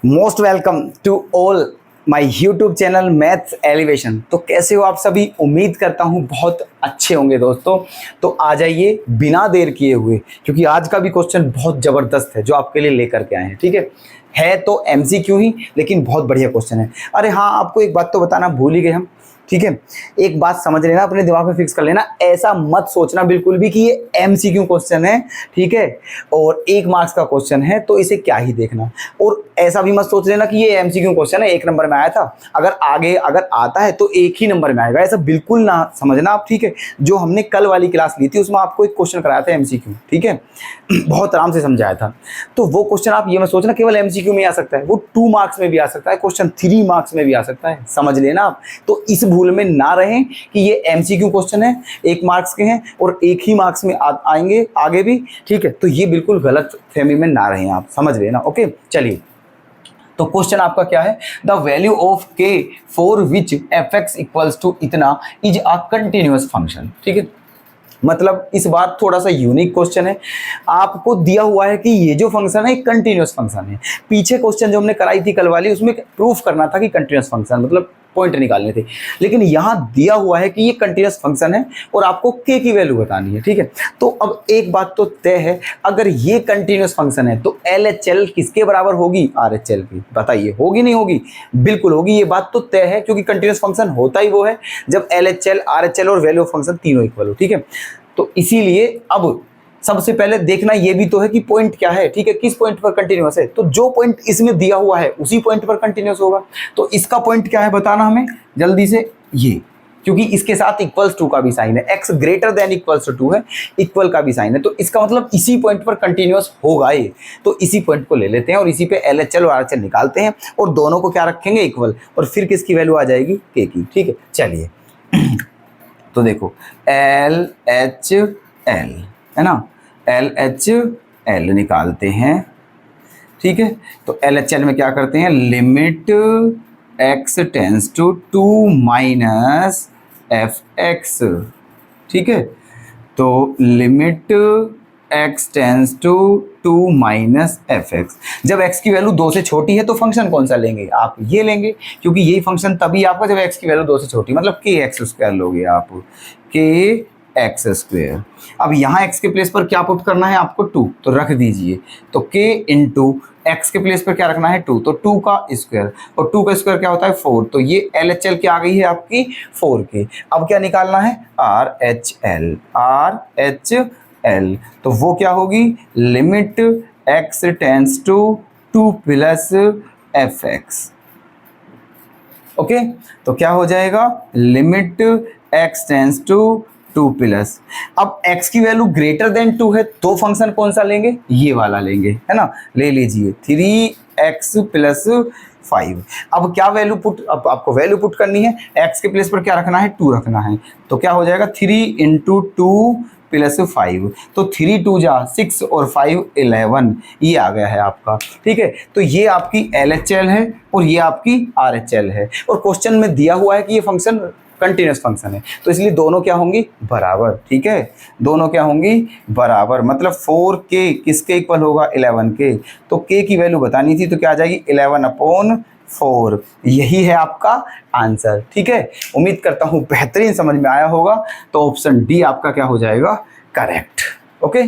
Most welcome to all my YouTube channel maths elevation. तो कैसे हो आप सभी? उम्मीद करता हूँ बहुत अच्छे होंगे दोस्तों। तो आ जाइए बिना देर किए हुए, क्योंकि आज का भी क्वेश्चन बहुत ज़बरदस्त है जो आपके लिए लेकर के आए हैं। ठीक है तो एमसीक्यू ही, लेकिन बहुत बढ़िया क्वेश्चन है। अरे हाँ, आपको एक बात तो बताना भूल ही गए हम। ठीक है, एक बात समझ लेना, अपने दिमाग में फिक्स कर लेना, ऐसा मत सोचना बिल्कुल भी कि ये एमसीक्यू क्वेश्चन है। ठीक है, और 1 मार्क्स का क्वेश्चन है तो इसे क्या ही देखना। और ऐसा भी मत सोच लेना कि ये एमसीक्यू क्वेश्चन है, 1 नंबर में आया था, अगर आता है तो 1 ही नंबर में आएगा, ऐसा बिल्कुल ना समझना आप। ठीक है, जो हमने कल वाली क्लास ली थी उसमें आपको एक क्वेश्चन कराया था एमसीक्यू। ठीक है, बहुत आराम से समझाया था। तो वो क्वेश्चन आप ये मत सोचना केवल एमसीक्यू में आ सकता है, वो 2 मार्क्स में भी आ सकता है, क्वेश्चन 3 मार्क्स में भी आ सकता है, समझ लेना आप। तो इस भूल में ना रहें कि ये एमसीक्यू क्वेश्चन है, 1 मार्क्स के हैं और 1 ही मार्क्स में आएंगे आगे भी। ठीक है, तो ये बिल्कुल गलत फहमी में ना रहें आप, समझ लेना। ओके, चलिए, तो क्वेश्चन आपका क्या है? The value of k for which f x equals to इतना इज अ कंटिन्यूअस फंक्शन। ठीक है, मतलब इस बार थोड़ा सा यूनिक क्वेश्चन है। आपको दिया हुआ है कि ये जो फंक्शन है एक कंटिन्यूअस फंक्शन है। पीछे क्वेश्चन जो हमने कराई थी कल वाली, उसमें प्रूफ करना था कि कंटिन्यूअस फंक्शन, मतलब पॉइंट निकालने थे। लेकिन यहाँ दिया हुआ है कि ये कंटिन्यूअस फंक्शन है और आपको के की वैल्यू बतानी है। ठीक है, तो अब एक बात तो तय है, अगर ये कंटिन्यूअस फंक्शन है तो एल एच एल किसके बराबर होगी? आर एच एल की। बताइए, होगी नहीं होगी? बिल्कुल होगी, ये बात तो तय है, क्योंकि कंटिन्यूअस फंक्शन होता ही वो है जब L H L, R H L और वैल्यू ऑफ फंक्शन तीनों इक्वल हो। ठीक है, तो इसीलिए अब सबसे पहले देखना ये भी तो है कि पॉइंट क्या है। ठीक है, किस पॉइंट पर कंटिन्यूअस है? तो जो पॉइंट इसमें दिया हुआ है उसी पॉइंट पर कंटिन्यूअस होगा। तो इसका पॉइंट क्या है बताना हमें जल्दी से, ये, क्योंकि इसके साथ इक्वल्स टू का भी साइन है, x greater than equals to है, इक्वल का भी साइन है, तो इसका मतलब इसी पॉइंट पर कंटिन्यूअस होगा ये। तो इसी पॉइंट को ले लेते हैं और इसी पे एल एच एल और आर एच एल निकालते हैं और दोनों को क्या रखेंगे? इक्वल, और फिर किसकी वैल्यू आ जाएगी? के की। ठीक है, चलिए तो देखो, एल एच एल है ना, एल एच एल निकालते हैं। ठीक है, तो एल एच एल में क्या करते हैं? Limit x tends to 2 minus f x. ठीक है, तो limit x tends to 2 minus f x. जब x की वैल्यू 2 से छोटी है तो फंक्शन कौन सा लेंगे? आप ये लेंगे, क्योंकि यही फंक्शन तभी आपका जब x की वैल्यू 2 से छोटी, मतलब के एक्स स्क्वायर लोगे आप, के एक्स स्क्वायर। अब यहाँ x के प्लेस पर क्या पुट करना है आपको? 2, तो रख दीजिए। तो k इंटू एक्स के प्लेस पर क्या रखना है? 2, तो 2 का स्क्वायर, और 2 का स्क्वायर क्या होता है? 4। तो ये एल एच एल क्या आ गई है आपकी? 4k। अब क्या निकालना है? R H L, R H L, तो वो क्या होगी? Limit x tends to 2 plus f x. Okay, तो क्या हो जाएगा? Limit x tends to 2 plus, अब x की वैल्यू ग्रेटर देन 2 है तो फंक्शन कौन सा लेंगे? ये वाला लेंगे, है ना। ले लीजिए 3x प्लस 5। अब क्या वैल्यू पुट, अब आपको वैल्यू पुट करनी है, x के प्लेस पर क्या रखना है? 2 रखना है। तो क्या हो जाएगा? 3 इंटू 2 प्लस 5, तो 3 2 जा 6 और 5 11, ये आ गया है आपका। ठीक है, तो ये आपकी एल एच एल है और ये आपकी आर एच एल है, और क्वेश्चन में दिया हुआ है कि ये फंक्शन कंटिन्यूअस फंक्शन है, तो इसलिए दोनों क्या होंगी? बराबर। ठीक है, दोनों क्या होंगी? बराबर, मतलब 4k किसके इक्वल होगा? 11k। तो k की वैल्यू बतानी थी, तो क्या आ जाएगी? 11/4। यही है आपका आंसर। ठीक है, उम्मीद करता हूँ बेहतरीन समझ में आया होगा। तो ऑप्शन डी आपका क्या हो जाएगा? करेक्ट। ओके।